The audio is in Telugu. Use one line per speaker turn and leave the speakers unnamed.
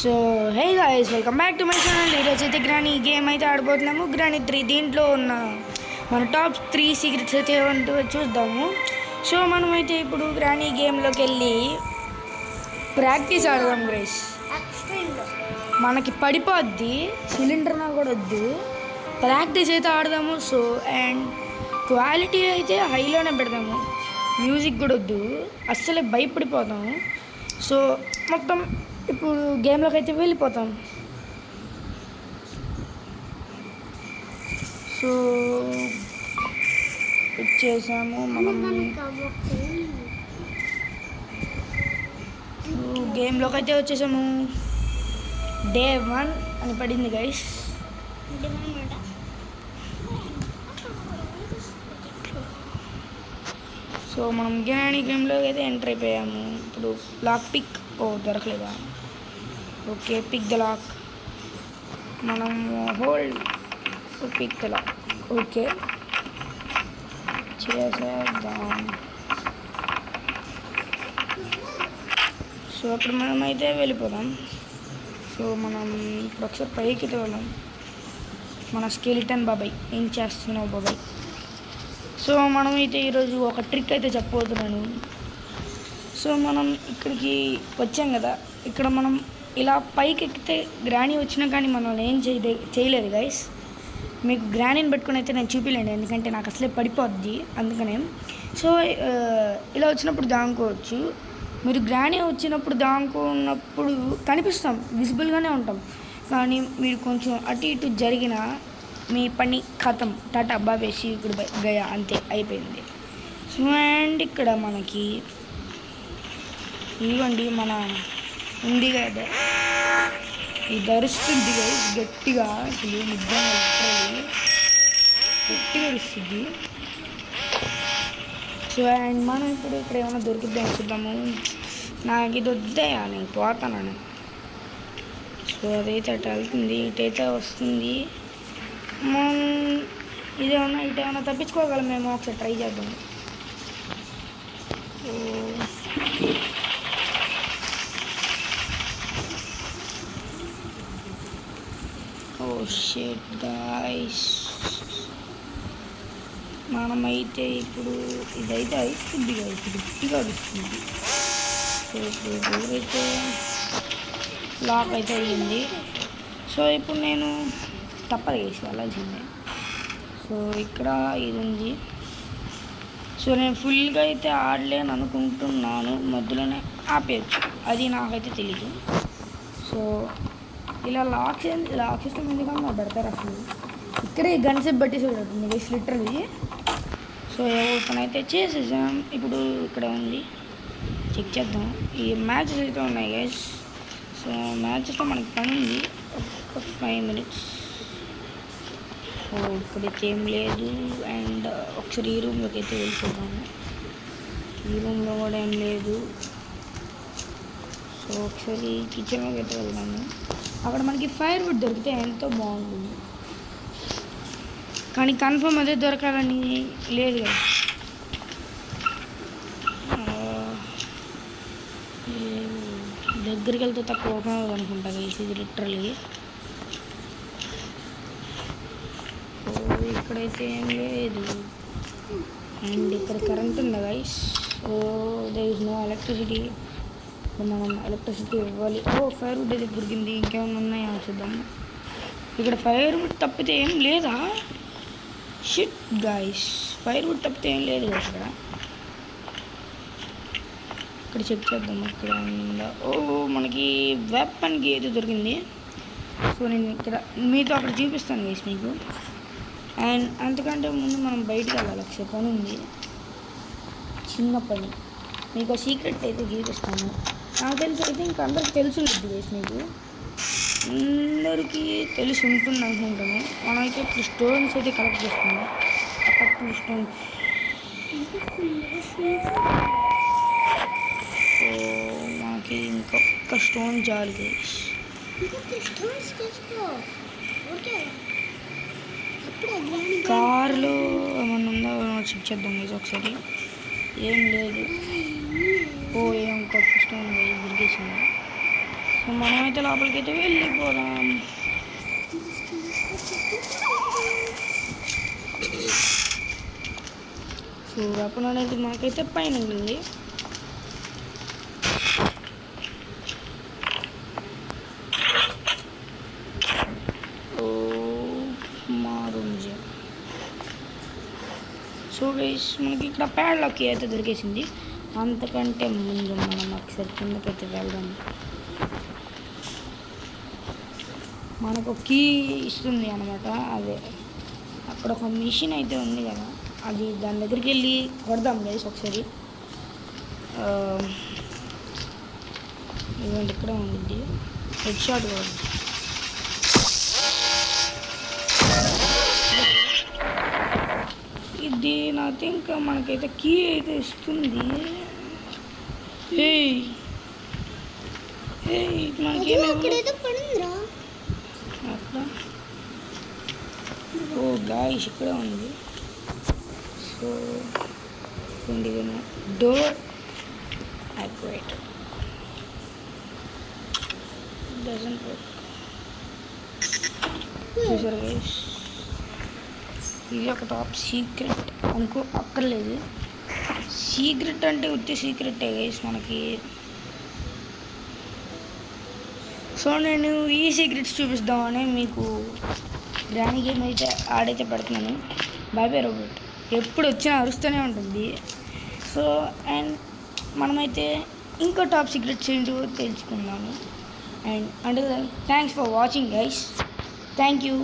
So hey guys, welcome back to my channel. ఈరోజు అయితే గ్రానీ గేమ్ అయితే ఆడిపోతున్నాము. గ్రానీ 3 దీంట్లో ఉన్న మన టాప్ 3 సీక్రెట్స్ అయితే ఏమంటూ చూద్దాము. సో మనమైతే ఇప్పుడు గ్రానీ గేమ్లోకి వెళ్ళి ప్రాక్టీస్ ఆడదాం గైస్. మనకి పడిపోద్ది, సిలిండర్ నా కూడా వద్దు, ప్రాక్టీస్ అయితే ఆడదాము. సో అండ్ క్వాలిటీ అయితే హైలోనే పెడదాము, మ్యూజిక్ కూడా వద్దు, అస్సలే భయపడిపోతాము. సో మొత్తం ఇప్పుడు గేమ్లోకి అయితే వెళ్ళిపోతాం. సో వచ్చేసాము మనం, గేమ్లోకి అయితే వచ్చేసాము. డే 1 అని పడింది గైస్. సో మనం గ్రానీ గేమ్లోకి అయితే ఎంటర్ అయిపోయాము. ఇప్పుడు లాక్ పిక్ దొరకలేదా? Okay, pick the lock. మనం hold pick the lock. Okay చేసేద్దాం. సో అప్పుడు మనం అయితే వెళ్ళిపోదాం. సో మనం ఇప్పుడు ఒకసారి పైకి వెళ్ళాం. మన స్కెలిటన్ బాబాయ్, ఏం చేస్తున్నావు బాబాయ్? సో మనం అయితే ఈరోజు ఒక ట్రిక్ అయితే చెప్పబోతున్నాను. సో మనం ఇక్కడికి వచ్చాం కదా, ఇక్కడ మనం ఇలా పైకి ఎక్కితే గ్రానీ వచ్చినా కానీ మనల్ని ఏం చేయలేదు గైస్. మీకు గ్రానీని పెట్టుకుని అయితే నేను చూపించలేండి, ఎందుకంటే నాకు అసలే పడిపోద్ది, అందుకనే. సో ఇలా వచ్చినప్పుడు దాంకోవచ్చు. మీరు గ్రానీ వచ్చినప్పుడు దాంకున్నప్పుడు కనిపిస్తాం, విజిబుల్గానే ఉంటాం. కానీ మీరు కొంచెం అటు ఇటు జరిగిన మీ పని ఖతం, టాటా బాబేసి ఇప్పుడు గయా, అంతే అయిపోయింది. సో అండ్ ఇక్కడ మనకి ఇవ్వండి మన ఉంది కదా, ఇది ధరిస్తుంది గైస్ గట్టిగా, అసలు నిజంగా గట్టిగా ఇస్తుంది. సో అండ్ మనం ఇప్పుడు ఇక్కడ ఏమైనా దొరికిద్దాం చూద్దాము. నాకు ఇది వద్దయా, నేను పోతాను. సో అదైతే అటు వెళ్తుంది, ఇటైతే వస్తుంది. మనం ఇదేమన్నా ఇటేమన్నా తప్పించుకోగలం మేము, ఒకసారి ట్రై చేద్దాం. ఓ షిట్ గాయ్స్, మనమైతే ఇప్పుడు ఇదైతే అయిస్తుంది కదా, ఇప్పుడు గట్టిగా అడుస్తుంది. సో ఇప్పుడు ఎవరైతే లాక్ అయితే అయ్యింది. సో ఇప్పుడు నేను తప్పదు వేసి వెళ్ళాల్సిందే. సో ఇక్కడ ఇది ఉంది. సో నేను ఫుల్గా అయితే ఆడలేను అనుకుంటున్నాను, మధ్యలోనే ఆపేయచ్చు, అది నాకైతే తెలీదు. సో ఇలా లాక్ సిస్టమ్ ఎందుకన్నా పెడతారు అసలు, ఇక్కడే గన్ సెట్ బట్టి చూడదు గైస్ లిటరల్లీ. సో ఓపెన్ అయితే చేసేసాం. ఇప్పుడు ఇక్కడ ఉంది, చెక్ చేద్దాం. ఈ మ్యాచెస్ అయితే ఉన్నాయి గైస్. సో మ్యాచెస్తో మనకి పని ఉంది, ఒక 5 minutes. ఇప్పుడైతే ఏం లేదు. అండ్ ఒకసారి ఈ రూమ్లోకి అయితే వెళ్ళిపోతాము. ఈ రూమ్లో కూడా ఏం లేదు. సో ఒకసారి కిచెన్లోకి అయితే వెళ్దాము. అక్కడ మనకి ఫైర్ వుడ్ దొరికితే ఎంతో బాగుంటుంది, కానీ కన్ఫర్మ్ అదే దొరకాలని లేదు కదా. దగ్గరికి వెళ్తే తక్కువ ఓపెన్ అవ్వదు అనుకుంటా గైస్, ఇది లిటరల్లీ. ఇక్కడైతే ఏం లేదు. అండ్ ఇక్కడ కరెంట్ ఉంది guys. There is no electricity. మనం ఎలక్ట్రిసిటీ ఇవ్వాలి. ఫైర్ వుడ్ అయితే దొరికింది. ఇంకేమైనా ఉన్నాయా చూద్దాం. ఇక్కడ ఫైర్ వుడ్ తప్పితే ఏం లేదా? షిట్ గైస్, ఫైర్ వుడ్ తప్పితే ఏం లేదు గైస్. ఇక్కడ చెక్ చేద్దాం. ఇక్కడ మనకి వెపన్కి ఏది దొరికింది. సో నేను ఇక్కడ మీతో అక్కడ చూపిస్తాను గైస్ మీకు. అండ్ అంతకంటే ముందు మనం బయటకు వెళ్ళాలి, ఒకసారి పని ఉంది, చిన్న పని. మీకు సీక్రెట్ అయితే చూపిస్తాను. నాకు తెలిసి అయితే ఇంకా అందరికి తెలిసి ఉంటుంది గైస్, మీకు అందరికీ తెలిసి ఉంటుంది అనుకుంటాను. మనమైతే ఇప్పుడు స్టోన్స్ అయితే కలెక్ట్ చేసుకున్నాం. అక్కడ 2 stones. సో మనకి ఇంకొక స్టోన్ చాలు గైస్. కార్లో ఏమన్నా ఉందో చెక్ చేద్దాం గైస్ ఒకసారి. ఏం లేదు. ఇంకొక స్టోన్ దొరికేసింది. సో మనమైతే లోపలికి అయితే వెళ్ళిపోదాం. సో వెపన్ అనేది మనకైతే పైన ఉంది. సో గైస్ మనకి ఇక్కడ ప్యాడ్లాక్ అయితే దొరికేసింది. అంతకంటే ముందు మనం ఒకసారి కిందకైతే వెళ్దాం. మనకు కీ ఇస్తుంది అనమాట. అదే అక్కడ ఒక మిషన్ అయితే ఉంది కదా, అది దాని దగ్గరికి వెళ్ళి కొడదాం గైస్ ఒకసారి. ఇదండి ఇక్కడ ఉంది హెడ్ షాట్ కూడా. ఇది నా థింక్ మనకైతే కీ అయితే ఇస్తుంది. అక్కడ ఓ గాయస్ ఇక్కడ ఉంది. So door activate doesn't work. చూసారు గైస్, ఇది ఒక టాప్ సీక్రెట్ అనుకో అక్కర్లేదు. సీక్రెట్ అంటే ఉత్తి సీక్రెటే గైస్ మనకి. సో నేను ఈ సీక్రెట్స్ చూపిస్తామని మీకు గ్రాండ్ గేమ్ అయితే ఆడైతే పెడుతున్నాను. బాబే రోబోట్ ఎప్పుడు వచ్చినా అరుస్తూనే ఉంటుంది. సో అండ్ మనమైతే ఇంకో టాప్ సీక్రెట్స్ ఏంటో తెలుసుకుందాము. అండ్ అంటే thanks for watching guys. Thank you.